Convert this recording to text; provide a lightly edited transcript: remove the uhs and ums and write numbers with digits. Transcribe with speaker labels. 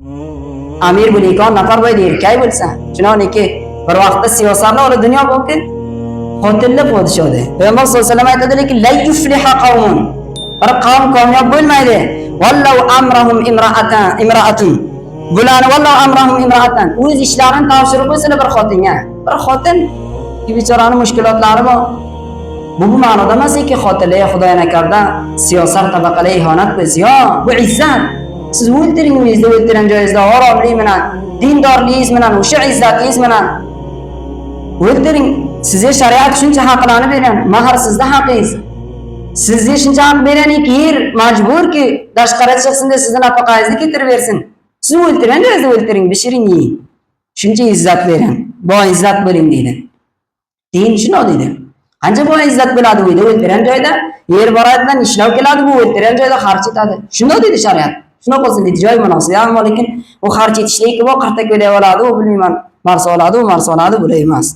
Speaker 1: Amir bo'layotgan nafar bo'yda erkak bo'lsa, chunoniki bir vaqtda siyosatlar ola dunyo mumkin. Xotinli podshohdi. Payg'ambar sollallohu alayhi vasallam aytadilarki, la yufliha qavmun. Bir qavm kamyob bo'lmaydi. Vallau amrahum imra'atun. Bularni vallau amrahum imra'atan. O'z ishlarini topshirib qo'ysalar bir xotinga. Bir xotin bechoraning mushkulotlari bor. Bu ma'noda emaski, xotinlar Xudoning akarda siyosat tabaqalarga ihonat qilsa, yo'q, bu izzat. Siz o'ltiring uyingizda, o'ltirgan joyingizda oromlik bilan, dindorligingiz bilan, o'sha izzatingiz bilan o'ltiring. Sizga shariat shuncha haqlarni bergan, mahar sizda haqingiz. Sizga shuncha haq berganki, yer majburki tashqariga chiqsin deb sizni nafaqangizni keltirib bersin. Siz o'ltirgan joyingizda o'ltiring, bishiring yeying. Shuncha izzat bergan. Boy izzat bo'ling deydi. Din shuni deydi. Qancha boy izzat bo'ladi uyda o'ltirgan joyda, yer baroyatdan ishlov keladi, bu o'ltirgan joyda xarj etadi. Shuni deydi shariat. Shuni qilsin deydi, joy munosib. Ammo lekin u xarj etishlik, bu qarta ko'lay oladi, u bilmayman, marsa oladi, bu marsa oladi, bu emas.